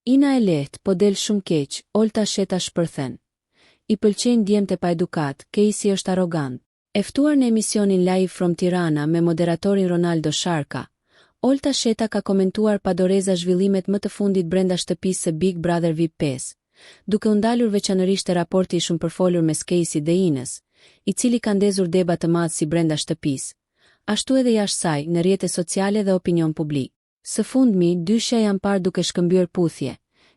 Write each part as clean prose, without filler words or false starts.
Ina e lehtë, po del shumë keq, Olta sheta shpërthen. I pëlqejnë djemtë pa edukat, Casey është arrogant. E ftuar në emisionin Live from Tirana me moderatorin Ronaldo Sharka, Olta Sheta ka komentuar pa doreza zhvillimet më të fundit brenda shtëpisë së Big Brother VIP 5, duke u ndalur veçanërisht te raporti I shumë përfolur mes Casey dhe Inës, I cili ka ndezur debat të madh si brenda shtëpisë, ashtu edhe jashtë saj në rrjete sociale dhe opinion publik. Së fundmi, dyshja janë parë duke shkëmbyer puthje,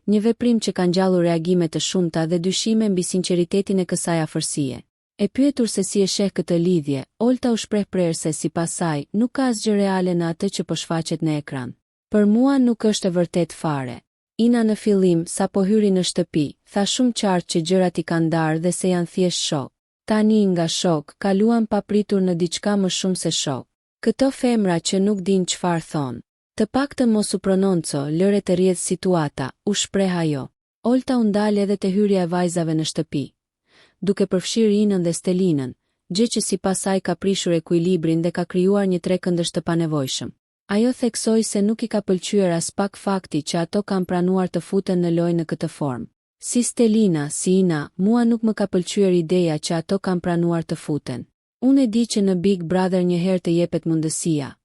një veprim që ka ngjallur reagime të shumta dhe dyshime mbi sinqeritetin e kësaj afërsie. E pyetur se si e sheh këtë lidhje, Olta u shpreh prerë se sipas saj nuk ka asgjë reale në atë që po shfaqet në ekran. Për mua nuk është e vërtet fare. Ina në fillim, sa po hyri në shtëpi, tha shumë qartë që gjërat I kanë ndarë dhe se janë thjesht shok. Tani nga shok, kaluan pa pritur në diçka më shumë se shok. Këto femra që nuk din çfarë thonë. Të paktën mos u prononco, lëre të rrjedh situata, u shpreh ajo. Olta u ndal edhe te hyrja e vajzave në shtëpi, duke përfshirë Inën dhe Stelinën, gjë që sipas saj ka prishur ekuilibrin dhe ka krijuar një trekëndësh të panevojshëm. Ajo theksoi se nuk I ka pëlqyer as pak fakti që ato kanë pranuar të futen në lojë në këtë formë. Si Stelina, si Ina, mua nuk më ka pëlqyer ideja që ato kanë pranuar të futen. Unë e di që në Big Brother një herë të jepet mundësia,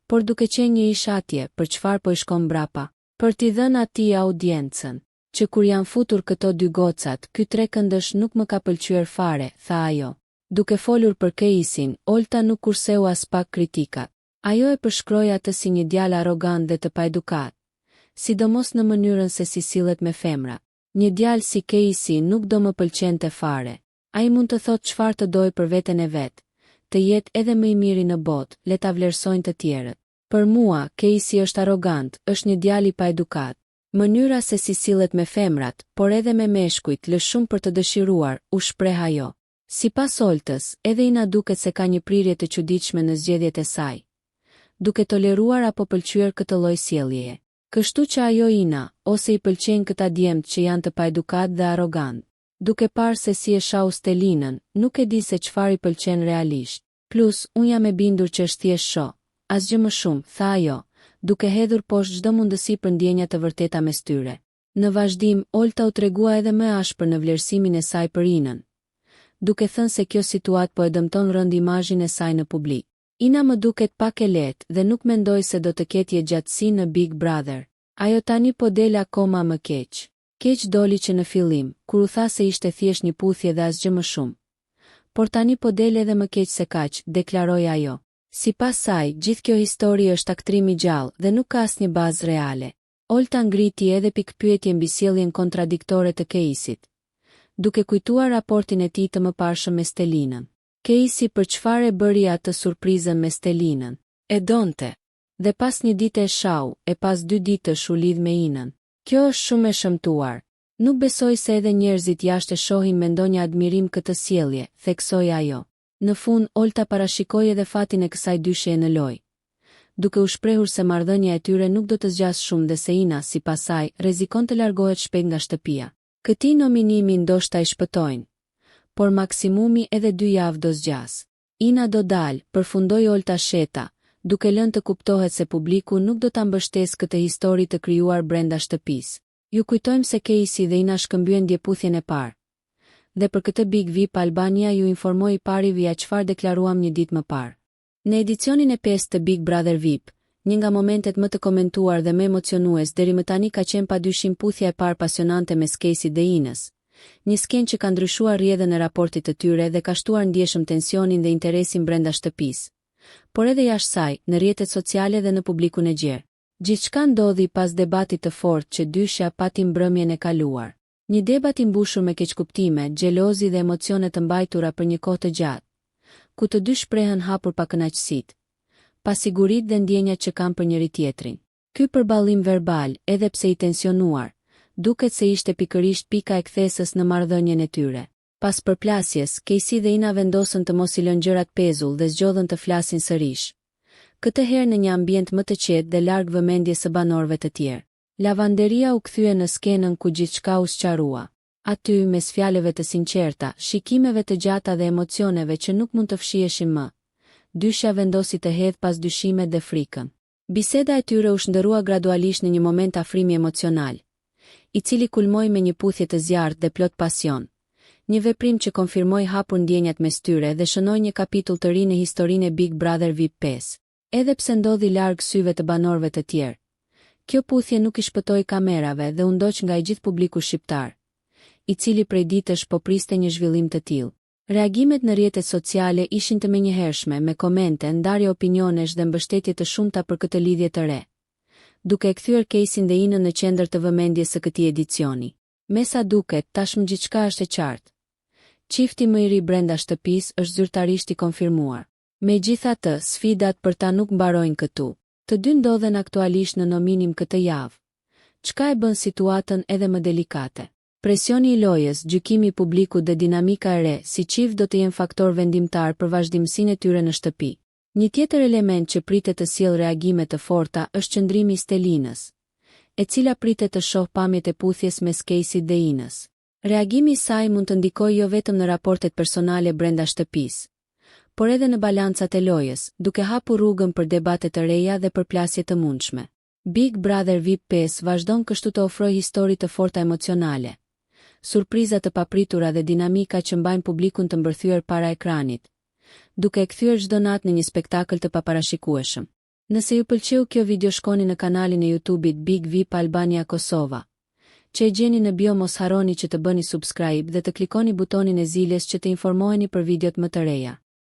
por duke qenë një ish atje, për çfarë po I shkon mbrapa? Për t'i dhënë atij audiencën, që kur janë futur këto dy gocat, ky trekëndësh nuk më ka pëlqyer fare, tha ajo. Duke folur për Caseyn, Olta nuk kurseu as pak kritikat. Ajo e përshkroi atë si një djalë arrogant dhe të paedukat, sidomos në mënyrën se si sillet me femra. Një djalë si Casey nuk do më pëlqente fare. Ai mund të thotë çfarë të dojë për veten e vet, të jetë edhe më I miri në botë, le ta vlerësojnë të tjerët. Për mua, Casey është arrogant, është një djalë I paedukat. Mënyra se si sillet me femrat, por edhe me meshkujt, lë shumë për të dëshiruar, u shpreh ajo. Sipas Oltës, edhe Ina duket se ka një prirje të çuditshme në zgjedhjet e saj, duke toleruar apo pëlqyer këtë lloj sjelljeje. Kështu që ajo Ina, ose I pëlqejnë këta djemtë që janë të paedukat dhe arrogant. Duke parë se si e shau Stelinën, nuk e di se çfarë I pëlqen realisht. Plus, unë jam e bindur që është thjesht shoh. Asgjë më shumë, tha ajo, duke hedhur poshtë çdo mundësi për ndjenja të vërteta mes tyre. Në vazhdim, Olta u tregua edhe më ashpër në vlerësimin e saj për Inën, duke thënë se kjo situatë po e dëmton rënd imazhin e saj në publik. Ina më duket pak e lehtë dhe nuk mendoj se do të ketë gjatësi në Big Brother. Ajo tani po del akoma më keq. Keq doli që në fillim, kur u tha se ishte thjesht një puthje dhe asgjë më shumë. Por tani po del edhe më keq se kaq, deklaroi ajo. Sipas saj, gjithë kjo histori është aktrim I gjallë dhe nuk ka asnjë bazë reale. Olta ngriti edhe pikpyetje mbi sjelljen kontradiktore të Caseyt, duke kujtuar raportin e tij të mëparshëm me Stelinën. Casey për çfarë e bëri atë surprizën me Stelinën? E donte. Dhe pas një dite e shau, e pas 2 ditësh u lidh me Inën. Kjo është shumë e shëmtuar. Nuk besoj se edhe njerëzit jashtë e shohin me ndonjë admirim këtë sjellje, theksoi ajo. Në fund, Olta parashikoi edhe fatin e kësaj dyshjeje në lojë, duke u shprehur se marrëdhënia e tyre nuk do të zgjasë shumë dhe se Ina, sipas saj, rrezikon të largohet shpejt nga shtëpia. Këtij nominimi ndoshta I shpëtojnë, por maksimumi edhe 2 javë do zgjas. Ina do dalë, përfundoi Olta Sheta, duke lënë të kuptohet se publiku nuk do ta mbështesë këtë histori të krijuar brenda shtëpisë. Ju kujtojmë se Casey dhe Ina shkëmbyen djeputjen e parë. Dhe për këtë Big VIP Albania ju informoi pari via çfarë deklaruam një ditë më parë. Në edicionin e 5 të Big Brother VIP, një nga momentet më të komentuar dhe më emocionues deri më tani ka qenë padyshim puthja e parë pasionante mes Casey dhe Inës. Një skenë që ka ndryshuar rrjedhën e raportit të tyre dhe ka shtuar ndjeshëm tensionin dhe interesin brenda shtëpisë, por edhe jashtë saj, në rrjetet sociale dhe në publikun e gjerë. Gjithçka ndodhi pas debatit të fortë që dyshja pati mbrëmjen e kaluar. Një debat I mbushur me keqkuptime, xhelozi dhe emocione të mbajtura për një kohë të gjatë, ku të dy shprehen hapur pa kënaqësitë, pasiguritë dhe ndjenjat që kanë për njëri tjetrin. Ky përballim verbal, edhe pse I tensionuar, duket se ishte pikërisht pika e kthesës në marrëdhënien e tyre. Pas përplasjes, Casey dhe Ina vendosën të mos I lënë gjërat pezull dhe zgjodhen të flasin sërish. Këtë herë në një ambient më të qetë dhe larg vëmendjes së banorëve të tjerë. Lavanderia u kthye në skenën ku gjithçka u sqarua. Aty, mes fjalëve të sinqerta, shikimeve të gjata dhe emocioneve që nuk mund të fshiheshin më, dyshja vendosi të hedhë pas dyshimet dhe frikën. Biseda e tyre u shndërrua gradualisht në një moment afrimi emocional, i cili kulmoi me një puthje të zjarrt dhe plot pasion. Një veprim që konfirmoi hapur ndjenjat mes tyre dhe shënoi një kapitull të ri në historinë e Big Brother VIP 5. Edhe pse ndodhi larg syve të banorëve të tjerë, kjo puthje nuk i shpëtoi kamerave dhe u ndoq nga i gjithë publiku shqiptar, i cili prej ditësh po priste një zhvillim të tillë. Reagimet në rrjetet sociale ishin të menjëhershme, me komente, ndarje opinionesh dhe mbështetje të shumta për këtë lidhje të re, duke e kthyer Casey dhe Inën në qendër të vëmendjes së këtij edicioni. Me sa duket, tashmë gjithçka është e qartë. Çifti më i ri brenda shtëpisë është zyrtarisht i konfirmuar. Megjithatë, sfidat për ta nuk mbarojnë këtu. Të dy ndodhen aktualisht në nominim këtë javë, çka e bën situatën edhe më delikate. Presioni i lojës, gjykimi i publikut dhe dinamika e re si çift do të jenë faktor vendimtar për vazhdimsinë e tyre në shtëpi. Një tjetër element që pritet të sjellë reagime të forta është qëndrimi i Stelinës, e cila pritet të shohë pamjet e puthjes mes Caseyt dhe Inës. Reagimi i saj mund të ndikojë jo vetëm në raportet personale brenda shtëpisë, por edhe në balancat e lojës, duke hapur rrugën për debate të reja dhe përplasje të mundshme. Big Brother VIP 5 vazhdon kështu të ofrojë histori të forta emocionale, surpriza të papritura dhe dinamika që mbajnë publikun të mbërthyer para ekranit, duke e kthyer çdo natë në një spektakël të paparashikueshëm. Nëse ju pëlqeu kjo video, shkoni në kanalin e YouTube-it Big VIP Albania Kosova, që e gjeni në bio. Mos harroni që të bëni subscribe dhe të klikoni butonin e ziljes që të informoheni për videot më të reja.